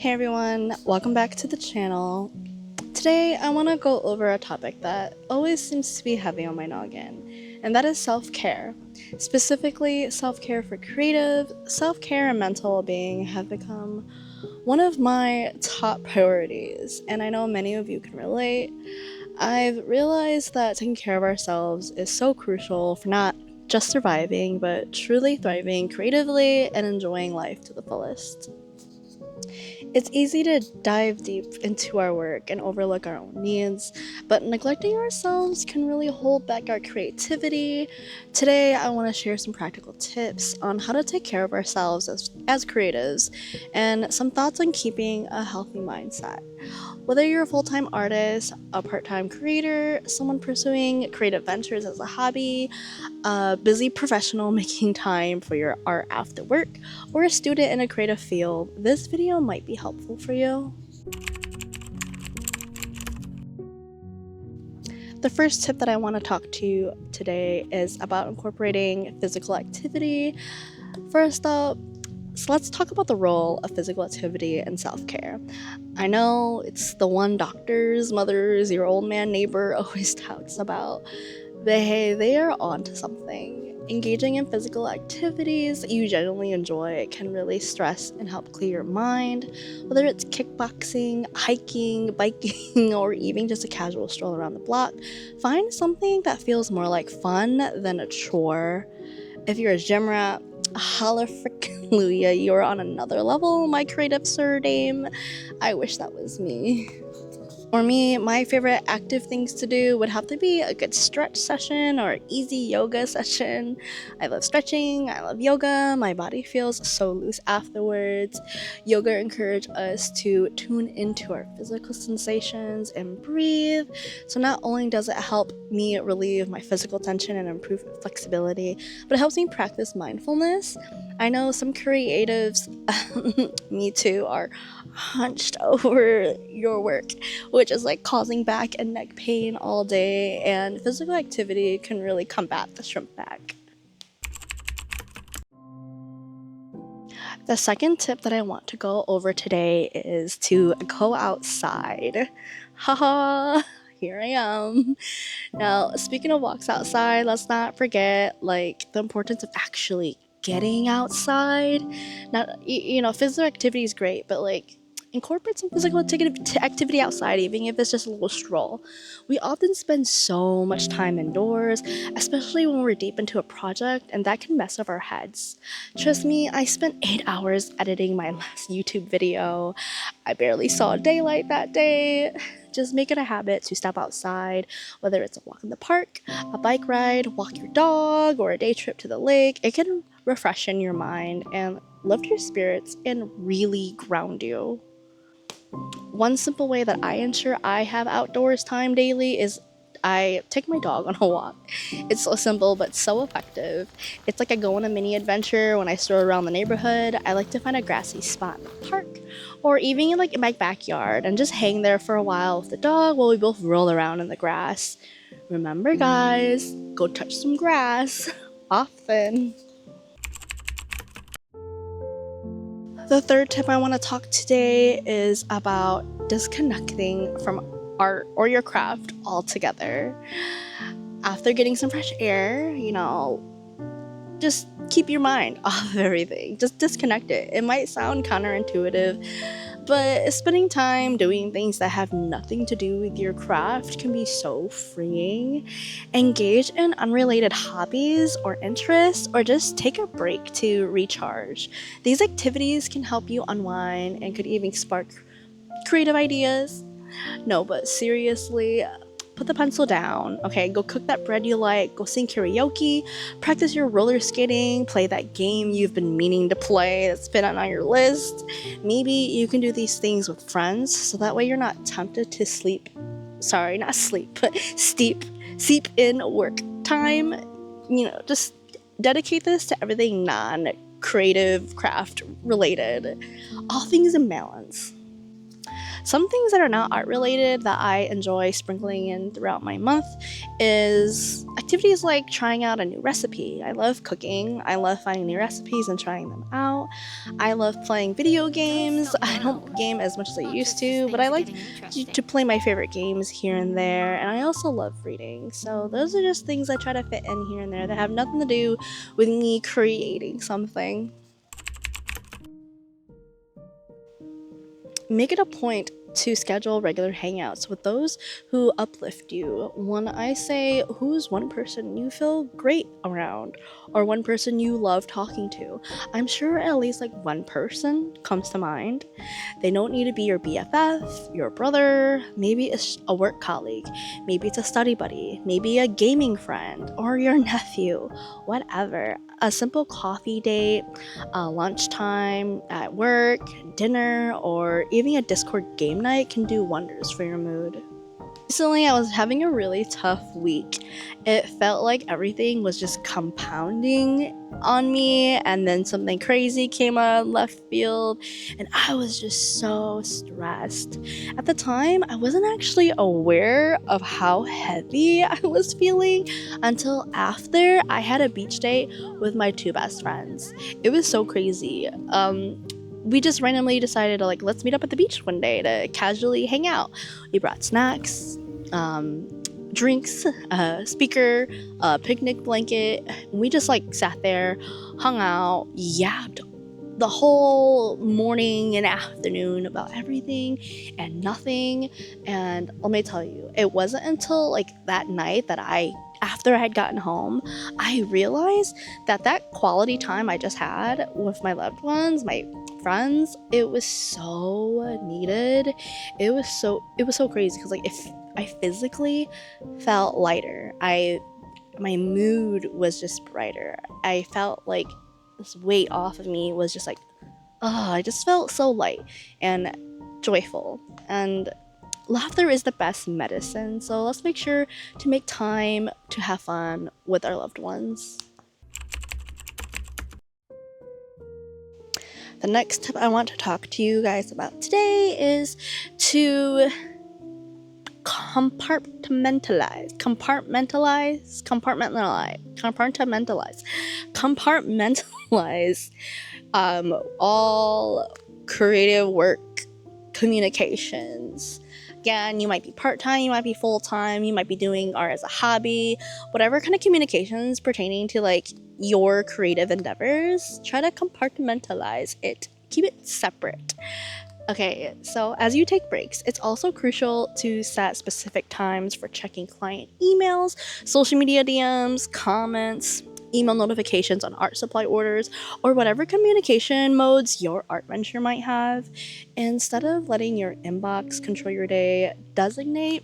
Hey everyone, welcome back to the channel. Today I want to go over a topic that always seems to be heavy on my noggin, and that is self-care. Specifically, self-care for creative, self-care and mental well-being have become one of my top priorities, and I know many of you can relate. I've realized that taking care of ourselves is so crucial for not just surviving, but truly thriving creatively and enjoying life to the fullest. It's easy to dive deep into our work and overlook our own needs, but neglecting ourselves can really hold back our creativity. Today, I want to share some practical tips on how to take care of ourselves as creatives and some thoughts on keeping a healthy mindset. Whether you're a full-time artist, a part-time creator, someone pursuing creative ventures as a hobby, a busy professional making time for your art after work, or a student in a creative field, this video might be helpful for you. The first tip that I want to talk to you today is about incorporating physical activity. First up, so let's talk about the role of physical activity in self-care. I know it's the one doctors, mothers, your old man neighbor always talks about, but hey, they are onto something. Engaging in physical activities that you genuinely enjoy can really stress and help clear your mind. Whether it's kickboxing, hiking, biking, or even just a casual stroll around the block, find something that feels more like fun than a chore. If you're a gym rat, holla frickin' Luya, you're on another level, my creative surname. I wish that was me. For me, my favorite active things to do would have to be a good stretch session or easy yoga session. I love stretching, I love yoga, my body feels so loose afterwards. Yoga encourages us to tune into our physical sensations and breathe. So not only does it help me relieve my physical tension and improve flexibility, but it helps me practice mindfulness. I know some creatives, me too, are hunched over your work, which is like causing back and neck pain all day, and physical activity can really combat the shrimp back. The second tip that I want to go over today is to go outside. Haha, here I am. Now, speaking of walks outside, let's not forget like the importance of actually getting outside. Not physical activity is great, but like incorporate some physical activity outside, even if it's just a little stroll. We often spend so much time indoors, especially when we're deep into a project, and that can mess up our heads. Trust me, I spent 8 hours editing my last YouTube video. I barely saw daylight that day. Just make it a habit to step outside, whether it's a walk in the park, a bike ride, walk your dog, or a day trip to the lake. It can refreshen your mind and lift your spirits and really ground you. One simple way that I ensure I have outdoors time daily is I take my dog on a walk. It's so simple but so effective. It's like I go on a mini adventure when I stroll around the neighborhood. I like to find a grassy spot in the park or even like in my backyard and just hang there for a while with the dog while we both roll around in the grass. Remember guys, go touch some grass often. The third tip I want to talk today is about disconnecting from art or your craft altogether. After getting some fresh air, just keep your mind off of everything. Just disconnect it. It might sound counterintuitive, but spending time doing things that have nothing to do with your craft can be so freeing. Engage in unrelated hobbies or interests, or just take a break to recharge. These activities can help you unwind and could even spark creative ideas. No, but seriously, put the pencil down, okay? Go cook that bread you like, go sing karaoke, practice your roller skating, play that game you've been meaning to play that's been on your list. Maybe you can do these things with friends, so that way you're not tempted to seep in work time. Just dedicate this to everything non-creative, craft related. All things in balance. Some things that are not art related that I enjoy sprinkling in throughout my month is activities like trying out a new recipe. I love cooking. I love finding new recipes and trying them out. I love playing video games. I don't game as much as I used to, but I like to play my favorite games here and there. And I also love reading. So those are just things I try to fit in here and there that have nothing to do with me creating something. Make it a point to schedule regular hangouts with those who uplift you. When I say who's one person you feel great around or one person you love talking to, I'm sure at least like one person comes to mind. They don't need to be your BFF, your brother, maybe it's a work colleague, maybe it's a study buddy, maybe a gaming friend or your nephew, whatever. A simple coffee date, lunchtime at work, dinner, or even a Discord game night can do wonders for your mood. Recently, I was having a really tough week. It felt like everything was just compounding on me, and then something crazy came out of left field, and I was just so stressed. At the time, I wasn't actually aware of how heavy I was feeling until after I had a beach date with my two best friends. It was so crazy. We just randomly decided to let's meet up at the beach one day to casually hang out. We brought snacks, drinks, a speaker, a picnic blanket. We just sat there, hung out, yapped the whole morning and afternoon about everything and nothing. And let me tell you, it wasn't until that night that after I had gotten home, I realized that quality time I just had with my loved ones, my friends, it was so needed. It was so crazy because if I physically felt lighter, my mood was just brighter. I felt like this weight off of me was just I just felt so light and joyful. And laughter is the best medicine, so let's make sure to make time to have fun with our loved ones. The next tip I want to talk to you guys about today is to compartmentalize all creative work communications. Again, you might be part-time, you might be full-time, you might be doing art as a hobby, whatever kind of communications pertaining to your creative endeavors, try to compartmentalize it. Keep it separate. Okay, so as you take breaks, it's also crucial to set specific times for checking client emails, social media DMs, comments, email notifications on art supply orders, or whatever communication modes your art venture might have. Instead of letting your inbox control your day, designate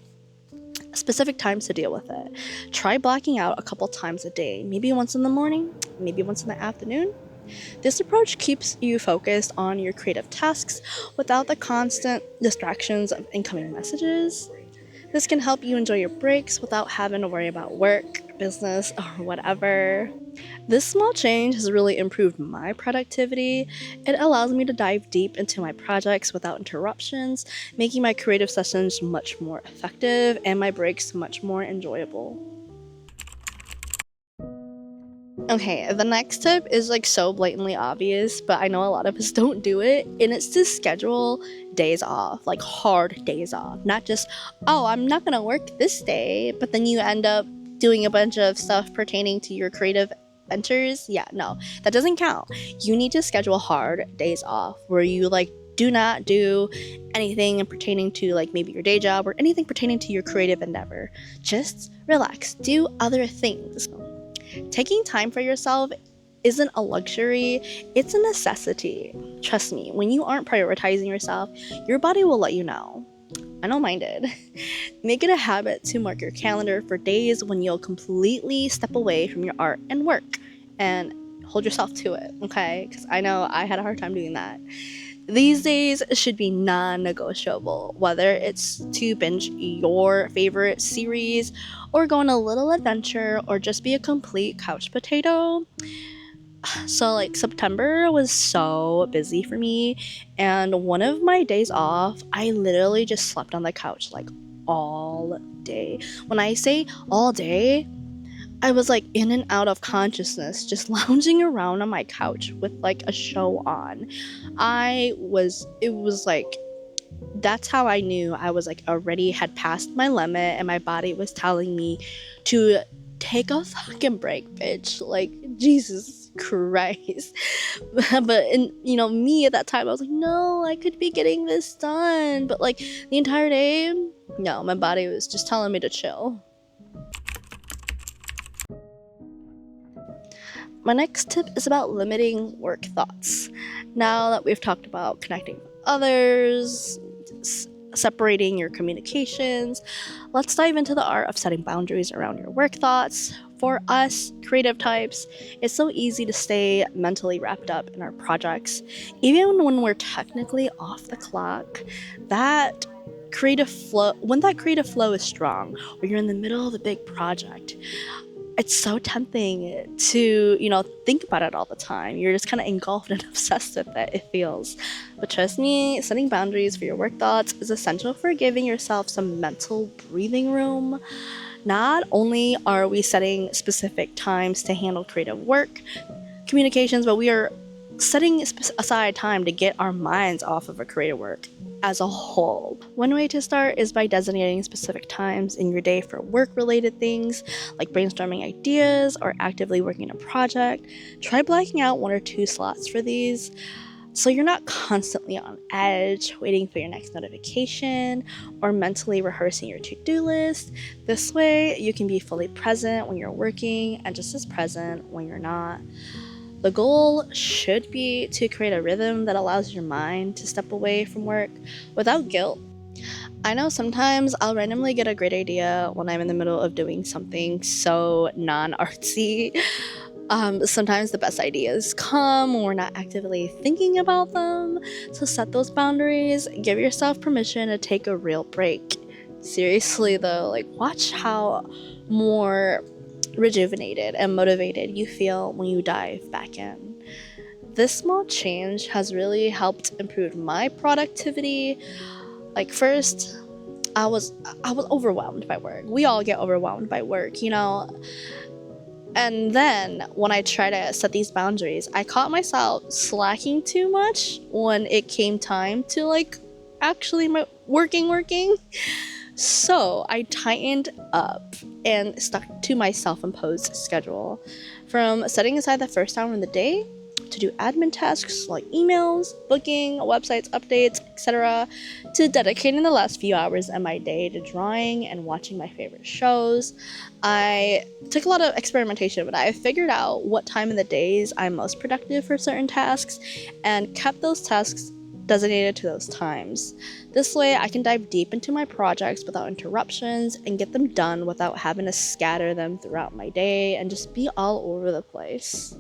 specific times to deal with it. Try blocking out a couple times a day, maybe once in the morning, maybe once in the afternoon. This approach keeps you focused on your creative tasks without the constant distractions of incoming messages. This can help you enjoy your breaks without having to worry about work, business, or whatever. This small change has really improved my productivity. It allows me to dive deep into my projects without interruptions, making my creative sessions much more effective and my breaks much more enjoyable. Okay, the next tip is so blatantly obvious, but I know a lot of us don't do it, and it's to schedule days off, hard days off. Not just, oh, I'm not gonna work this day, but then you end up doing a bunch of stuff pertaining to your creative ventures. Yeah, no, that doesn't count. You need to schedule hard days off where you do not do anything pertaining to maybe your day job or anything pertaining to your creative endeavor. Just relax, do other things. Taking time for yourself isn't a luxury, it's a necessity. Trust me, when you aren't prioritizing yourself, your body will let you know. I know mine did. Make it a habit to mark your calendar for days when you'll completely step away from your art and work, and hold yourself to it, okay? Because I know I had a hard time doing that. These days should be non-negotiable, whether it's to binge your favorite series or go on a little adventure or just be a complete couch potato. So, like, September was so busy for me, and one of my days off, I literally just slept on the couch like all day. When I say all day, I was like in and out of consciousness, just lounging around on my couch with like a show on. It was like, that's how I knew I was like already had passed my limit, and my body was telling me to take a fucking break, bitch. Like, Jesus Christ. But me at that time, I was like, no, I could be getting this done. But like the entire day, no, my body was just telling me to chill. My next tip is about limiting work thoughts. Now that we've talked about connecting with others, separating your communications, let's dive into the art of setting boundaries around your work thoughts. For us, creative types, it's so easy to stay mentally wrapped up in our projects. Even when we're technically off the clock, that when that creative flow is strong, or you're in the middle of a big project, it's so tempting to, think about it all the time. You're just kind of engulfed and obsessed with it, it feels. But trust me, setting boundaries for your work thoughts is essential for giving yourself some mental breathing room. Not only are we setting specific times to handle creative work, communications, but we are setting aside time to get our minds off of a creative work as a whole. One way to start is by designating specific times in your day for work-related things like brainstorming ideas or actively working a project. Try blocking out 1 or 2 slots for these so you're not constantly on edge, waiting for your next notification, or mentally rehearsing your to-do list. This way, you can be fully present when you're working and just as present when you're not. The goal should be to create a rhythm that allows your mind to step away from work without guilt. I know sometimes I'll randomly get a great idea when I'm in the middle of doing something so non-artsy. Sometimes the best ideas come when we're not actively thinking about them. So set those boundaries, give yourself permission to take a real break. Seriously though, like, watch how more rejuvenated and motivated you feel when you dive back in. This small change has really helped improve my productivity. Like, first, I was overwhelmed by work. We all get overwhelmed by work, And then when I try to set these boundaries, I caught myself slacking too much when it came time to like actually my working. So I tightened up and stuck to my self-imposed schedule. From setting aside the first hour in the day to do admin tasks like emails, booking, websites, updates, etc., to dedicating the last few hours of my day to drawing and watching my favorite shows. I took a lot of experimentation, but I figured out what time in the days I'm most productive for certain tasks and kept those tasks designated to those times. This way, I can dive deep into my projects without interruptions and get them done without having to scatter them throughout my day and just be all over the place.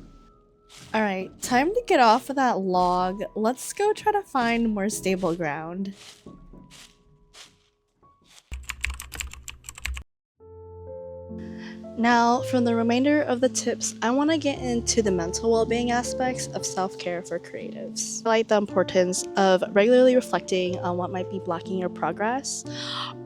Alright, time to get off of that log. Let's go try to find more stable ground. Now, from the remainder of the tips, I want to get into the mental well-being aspects of self-care for creatives. I like the importance of regularly reflecting on what might be blocking your progress.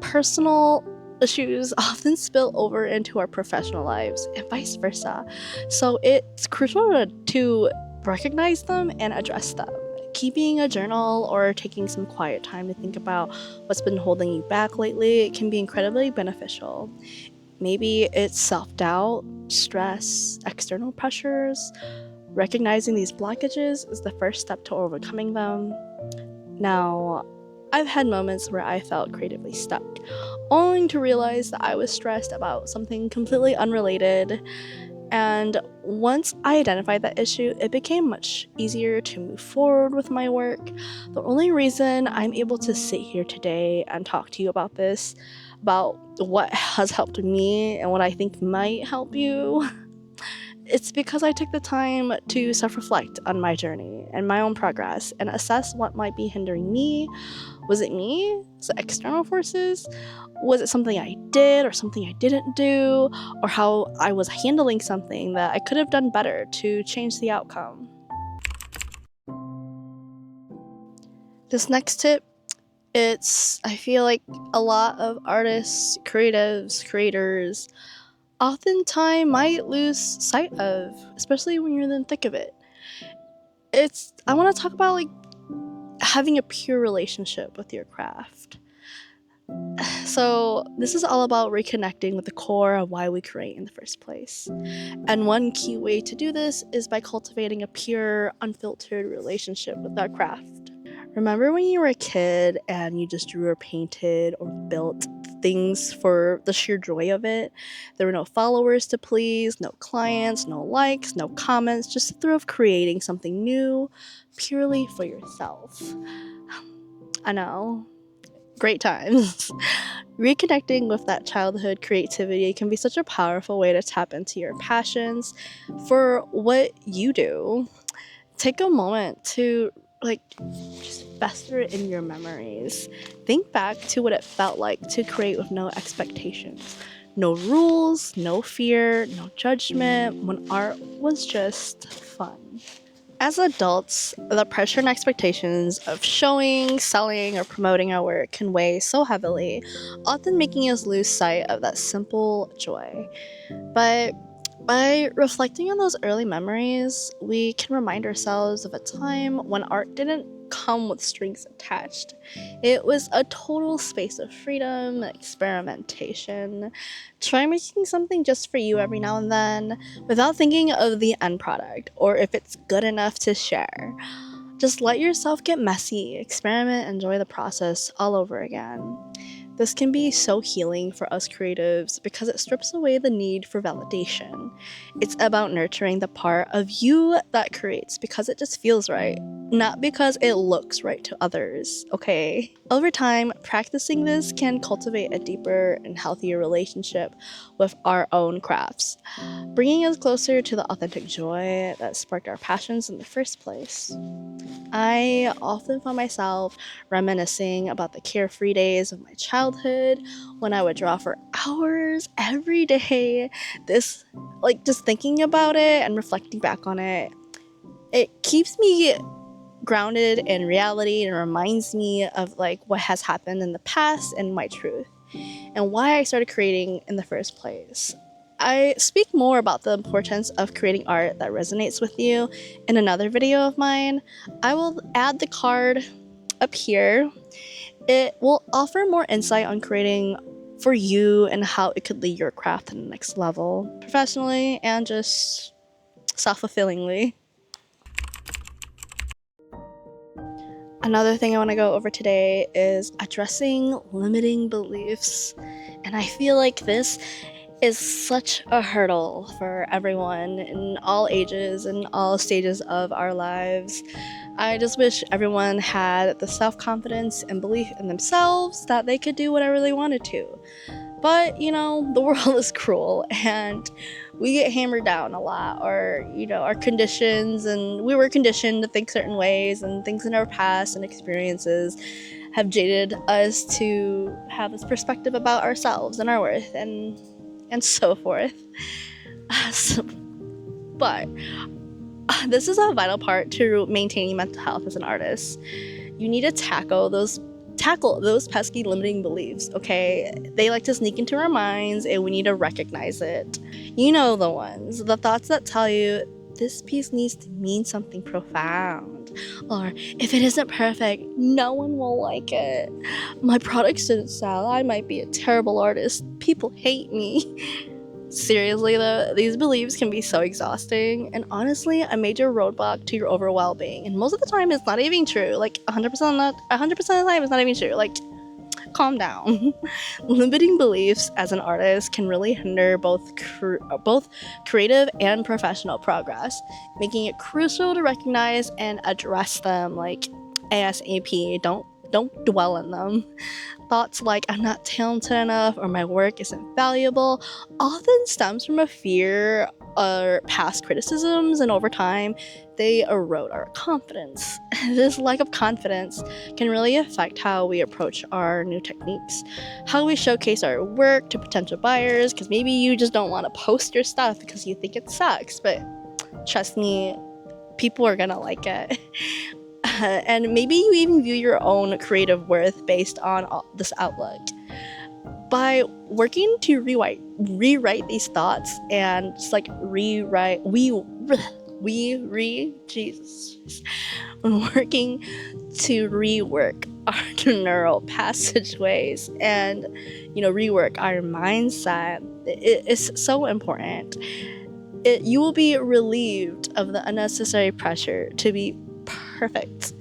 Personal issues often spill over into our professional lives and vice versa. So it's crucial to recognize them and address them. Keeping a journal or taking some quiet time to think about what's been holding you back lately can be incredibly beneficial. Maybe it's self-doubt, stress, external pressures. Recognizing these blockages is the first step to overcoming them. Now, I've had moments where I felt creatively stuck, only to realize that I was stressed about something completely unrelated. And once I identified that issue, it became much easier to move forward with my work. The only reason I'm able to sit here today and talk to you about this, about what has helped me and what I think might help you, it's because I took the time to self-reflect on my journey and my own progress and assess what might be hindering me, Was it me? Was it external forces? Was it something I did or something I didn't do? Or how I was handling something that I could have done better to change the outcome? This next tip, I feel like a lot of artists, creators, oftentimes might lose sight of, especially when you're in the thick of it. I want to talk about like having a pure relationship with your craft. So this is all about reconnecting with the core of why we create in the first place. And one key way to do this is by cultivating a pure, unfiltered relationship with our craft. Remember when you were a kid and you just drew or painted or built things for the sheer joy of it? There were no followers to please, no clients, no likes, no comments, just the thrill of creating something new purely for yourself. I know. Great times. Reconnecting with that childhood creativity can be such a powerful way to tap into your passions for what you do. Take a moment to just fester it in your memories. Think back to what it felt like to create with no expectations, no rules, no fear, no judgment, when art was just fun. As adults, the pressure and expectations of showing, selling, or promoting our work can weigh so heavily, often making us lose sight of that simple joy. But by reflecting on those early memories, we can remind ourselves of a time when art didn't come with strings attached. It was a total space of freedom, experimentation. Try making something just for you every now and then without thinking of the end product or if it's good enough to share. Just let yourself get messy, experiment, enjoy the process all over again. This can be so healing for us creatives because it strips away the need for validation. It's about nurturing the part of you that creates because it just feels right, not because it looks right to others, okay? Over time, practicing this can cultivate a deeper and healthier relationship with our own crafts, bringing us closer to the authentic joy that sparked our passions in the first place. I often find myself reminiscing about the carefree days of my childhood when I would draw for hours every day. Just thinking about it and reflecting back on it, it keeps me grounded in reality and reminds me of like what has happened in the past and my truth and why I started creating in the first place. I speak more about the importance of creating art that resonates with you in another video of mine. I will add the card up here. It will offer more insight on creating for you and how it could lead your craft to the next level, professionally and just self-fulfillingly. Another thing I want to go over today is addressing limiting beliefs. And I feel like this is such a hurdle for everyone in all ages and all stages of our lives. I just wish everyone had the self-confidence and belief in themselves that they could do whatever they wanted to. But, the world is cruel and we get hammered down a lot, or, our conditions, and we were conditioned to think certain ways, and things in our past and experiences have jaded us to have this perspective about ourselves and our worth and so forth. But this is a vital part to maintaining mental health as an artist. You need to tackle those pesky limiting beliefs, okay? They like to sneak into our minds and we need to recognize it. You know the ones, the thoughts that tell you this piece needs to mean something profound, or if it isn't perfect, no one will like it. My products didn't sell, I might be a terrible artist, people hate me. Seriously though, these beliefs can be so exhausting and honestly a major roadblock to your overall well-being. And most of the time it's not even true. Like 100% of the time it's not even true. Like, calm down. Limiting beliefs as an artist can really hinder both creative and professional progress, making it crucial to recognize and address them like ASAP. Don't dwell in them. Thoughts like I'm not talented enough or my work isn't valuable often stems from a fear our past criticisms, and over time they erode our confidence. This lack of confidence can really affect how we approach our new techniques, how we showcase our work to potential buyers, because maybe you just don't want to post your stuff because you think it sucks, but trust me, people are gonna like it. And maybe you even view your own creative worth based on this outlook. By working to rewrite these thoughts and just like rewrite, Jesus, working to rework our neural passageways and, rework our mindset, it is so important. You will be relieved of the unnecessary pressure to be perfect.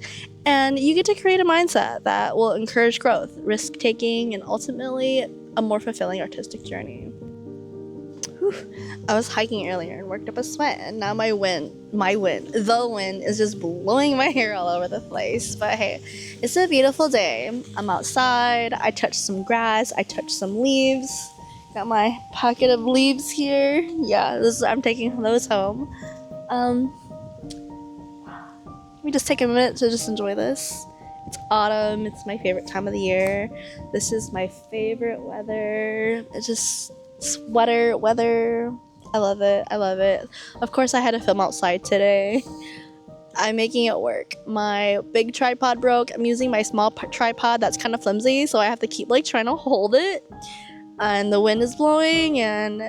And you get to create a mindset that will encourage growth, risk-taking, and ultimately a more fulfilling artistic journey. Whew. I was hiking earlier and worked up a sweat, and now the wind is just blowing my hair all over the place. But hey, it's a beautiful day. I'm outside. I touched some grass. I touched some leaves. Got my pocket of leaves here. Yeah, I'm taking those home. Let me just take a minute to just enjoy this. It's autumn. It's my favorite time of the year. This is my favorite weather. It's just sweater weather. I love it. Of course, I had to film outside today. I'm making it work. My big tripod broke. I'm using my small tripod that's kind of flimsy, so I have to keep trying to hold it. And the wind is blowing, and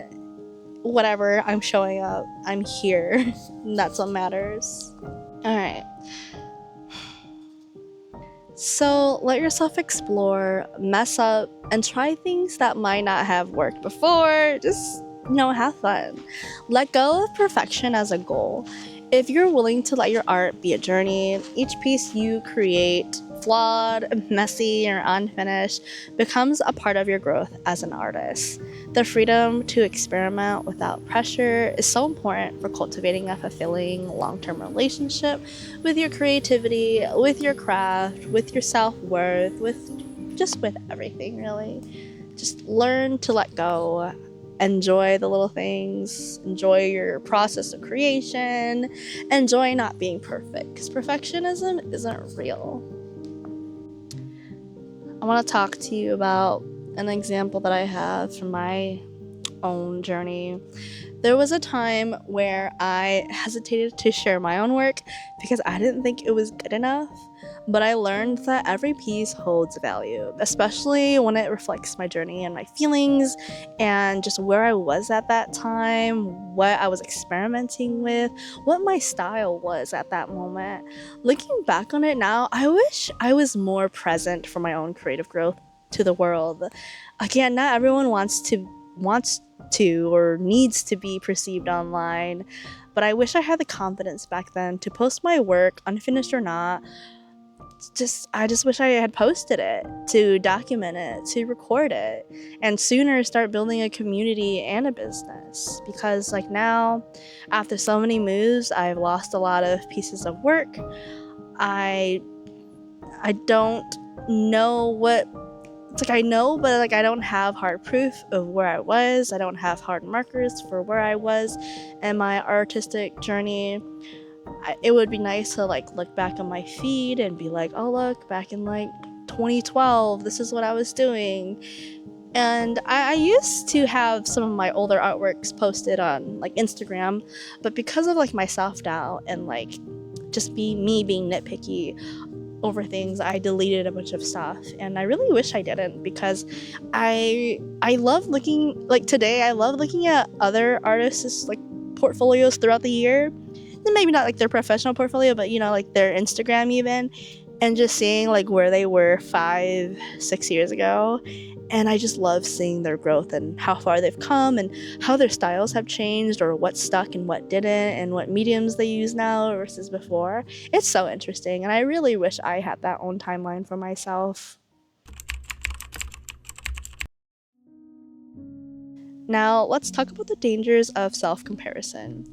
whatever, I'm showing up. I'm here. And that's what matters. Alright. So let yourself explore, mess up, and try things that might not have worked before. Just, have fun. Let go of perfection as a goal. If you're willing to let your art be a journey, each piece you create, flawed, messy, or unfinished, becomes a part of your growth as an artist. The freedom to experiment without pressure is so important for cultivating a fulfilling long-term relationship with your creativity, with your craft, with your self-worth, with everything, really. Just learn to let go. Enjoy the little things, enjoy your process of creation, enjoy not being perfect, because perfectionism isn't real. I want to talk to you about an example that I have from my own journey. There was a time where I hesitated to share my own work because I didn't think it was good enough, but I learned that every piece holds value, especially when it reflects my journey and my feelings and just where I was at that time, what I was experimenting with, what my style was at that moment. Looking back on it now, I wish I was more present for my own creative growth to the world. Again, not everyone wants to or needs to be perceived online, but I wish I had the confidence back then to post my work, unfinished or not. I just wish I had posted it, to document it, to record it, and sooner start building a community and a business. Because now, after so many moves, I've lost a lot of pieces of work. I don't know what I know, but I don't have hard proof of where I was. I don't have hard markers for where I was in my artistic journey. It would be nice to look back on my feed and be like, oh look, back in 2012, this is what I was doing. And I used to have some of my older artworks posted on Instagram, but because of my self-doubt and just me being nitpicky over things, I deleted a bunch of stuff, and I really wish I didn't, because I love looking today. I love looking at other artists' portfolios throughout the year, and maybe not their professional portfolio, but their Instagram even, and just seeing where they were 5-6 years ago. And I just love seeing their growth and how far they've come and how their styles have changed, or what stuck and what didn't, and what mediums they use now versus before. It's so interesting, and I really wish I had that own timeline for myself. Now, let's talk about the dangers of self comparison.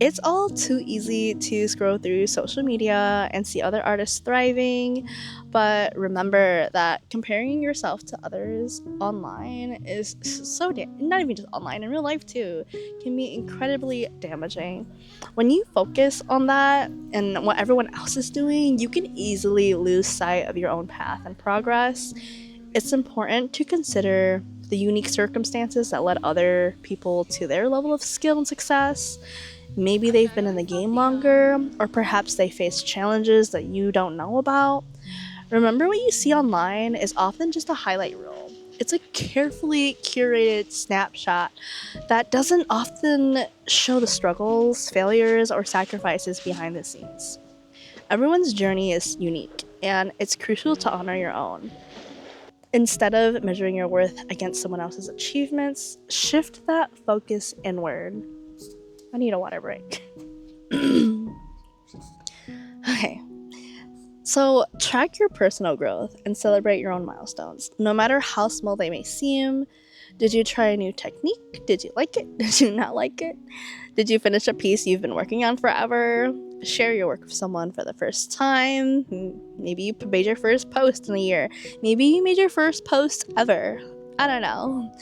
It's all too easy to scroll through social media and see other artists thriving, but remember that comparing yourself to others online is not even just online, in real life too, can be incredibly damaging. When you focus on that and what everyone else is doing, you can easily lose sight of your own path and progress. It's important to consider the unique circumstances that led other people to their level of skill and success. Maybe they've been in the game longer, or perhaps they face challenges that you don't know about. Remember, what you see online is often just a highlight reel. It's a carefully curated snapshot that doesn't often show the struggles, failures, or sacrifices behind the scenes. Everyone's journey is unique, and it's crucial to honor your own. Instead of measuring your worth against someone else's achievements, shift that focus inward. I need a water break. Okay. So, track your personal growth and celebrate your own milestones, no matter how small they may seem. Did you try a new technique? Did you like it? Did you not like it? Did you finish a piece you've been working on forever? Share your work with someone for the first time. Maybe you made your first post in a year. Maybe you made your first post ever. I don't know.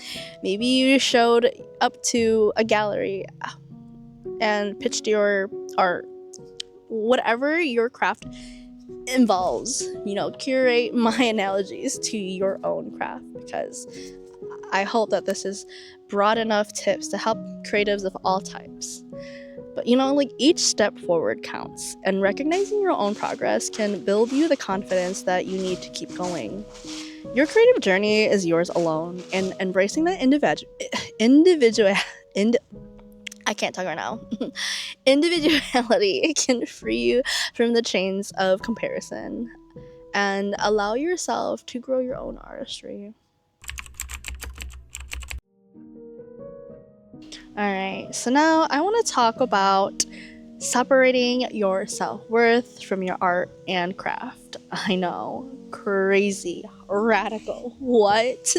Maybe you showed up to a gallery and pitched your art. Whatever your craft involves, curate my analogies to your own craft, because I hope that this is broad enough tips to help creatives of all types. But each step forward counts, and recognizing your own progress can build you the confidence that you need to keep going. Your creative journey is yours alone, and embracing that I can't talk right now. Individuality can free you from the chains of comparison and allow yourself to grow your own artistry. Alright, so now I want to talk about separating your self-worth from your art and craft. I know, crazy, radical, what?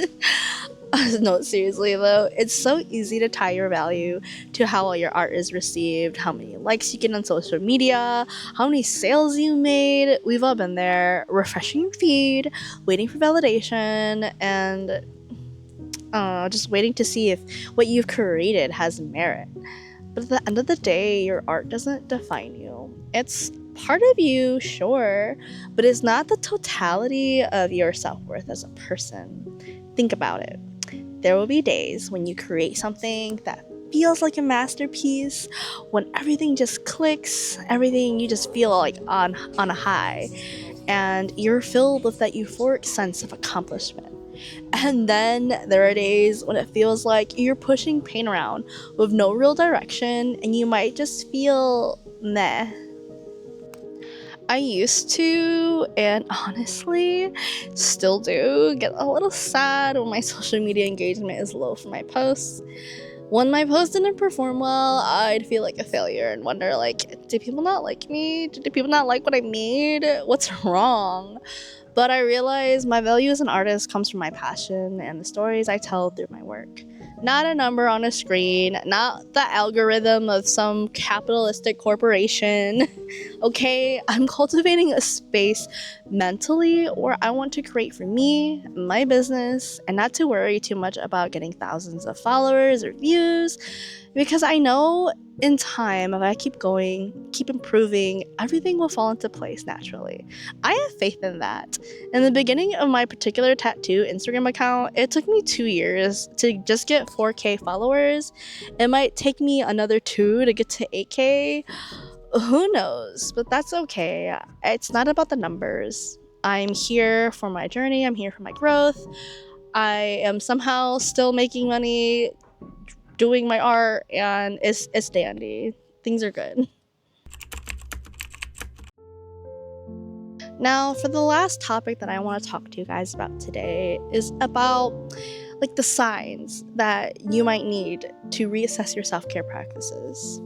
No, seriously though, it's so easy to tie your value to how well your art is received, how many likes you get on social media, how many sales you made. We've all been there, refreshing your feed, waiting for validation, and just waiting to see if what you've created has merit. But at the end of the day, your art doesn't define you. It's part of you, sure, but it's not the totality of your self-worth as a person. Think about it. There will be days when you create something that feels like a masterpiece, when everything just clicks, you just feel like on a high, and you're filled with that euphoric sense of accomplishment. And then there are days when it feels like you're pushing paint around with no real direction, and you might just feel meh. I used to, and honestly still do, get a little sad when my social media engagement is low for my posts. When my post didn't perform well, I'd feel like a failure and wonder, do people not like me? Do people not like what I made? What's wrong? But I realized my value as an artist comes from my passion and the stories I tell through my work. Not a number on a screen, not the algorithm of some capitalistic corporation. Okay, I'm cultivating a space mentally where I want to create for me, my business, and not to worry too much about getting thousands of followers or views, because I know in time, if I keep going, keep improving, everything will fall into place naturally. I have faith in that. In the beginning of my particular tattoo Instagram account, it took me 2 years to just get 4K followers. It might take me another 2 to get to 8K. Who knows? But that's okay. It's not about the numbers. I'm here for my journey. I'm here for my growth. I am somehow still making money doing my art, and it's dandy. Things are good. Now, for the last topic that I want to talk to you guys about today is about the signs that you might need to reassess your self-care practices.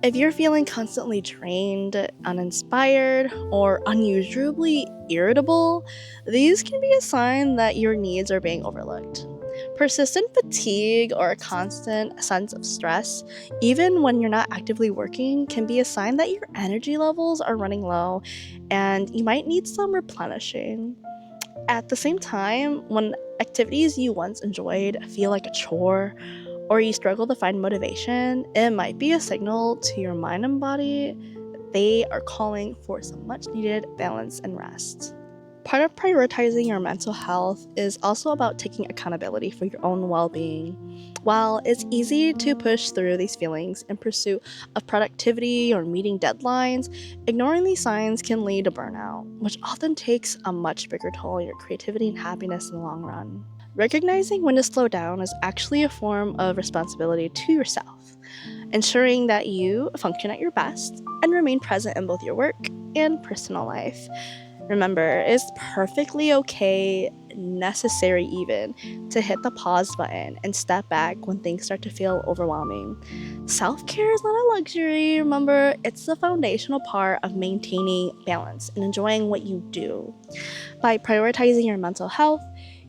If you're feeling constantly drained, uninspired, or unusually irritable, these can be a sign that your needs are being overlooked. Persistent fatigue or a constant sense of stress, even when you're not actively working, can be a sign that your energy levels are running low and you might need some replenishing. At the same time, when activities you once enjoyed feel like a chore or you struggle to find motivation, it might be a signal to your mind and body that they are calling for some much needed balance and rest. Part of prioritizing your mental health is also about taking accountability for your own well being. While it's easy to push through these feelings in pursuit of productivity or meeting deadlines, ignoring these signs can lead to burnout, which often takes a much bigger toll on your creativity and happiness in the long run. Recognizing when to slow down is actually a form of responsibility to yourself, ensuring that you function at your best and remain present in both your work and personal life. Remember, it's perfectly okay, necessary even, to hit the pause button and step back when things start to feel overwhelming. Self care is not a luxury, remember, it's the foundational part of maintaining balance and enjoying what you do. By prioritizing your mental health,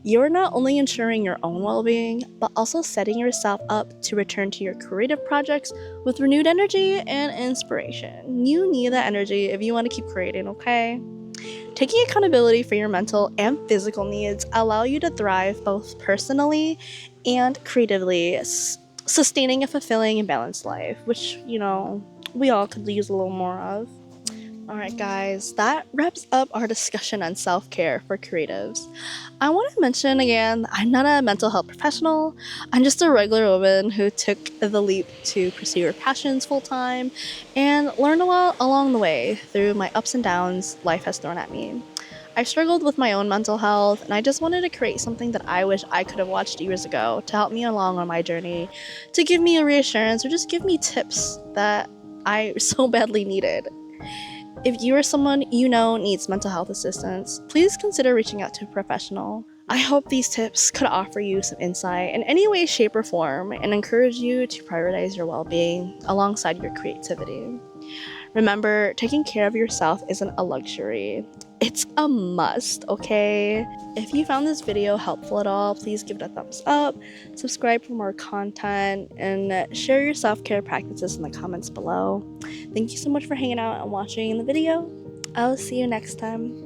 you're not only ensuring your own well being, but also setting yourself up to return to your creative projects with renewed energy and inspiration. You need that energy if you want to keep creating, okay? Taking accountability for your mental and physical needs allow you to thrive both personally and creatively, sustaining a fulfilling and balanced life, which, we all could use a little more of. Alright, guys, that wraps up our discussion on self care for creatives. I want to mention again, I'm not a mental health professional. I'm just a regular woman who took the leap to pursue her passions full time and learned a lot along the way through my ups and downs life has thrown at me. I struggled with my own mental health, and I just wanted to create something that I wish I could have watched years ago to help me along on my journey, to give me a reassurance or just give me tips that I so badly needed. If you or someone you know needs mental health assistance, please consider reaching out to a professional. I hope these tips could offer you some insight in any way, shape, or form and encourage you to prioritize your well being alongside your creativity. Remember, taking care of yourself isn't a luxury, it's a must, okay? If you found this video helpful at all, please give it a thumbs up, subscribe for more content, and share your self-care practices in the comments below. Thank you so much for hanging out and watching the video. I'll see you next time.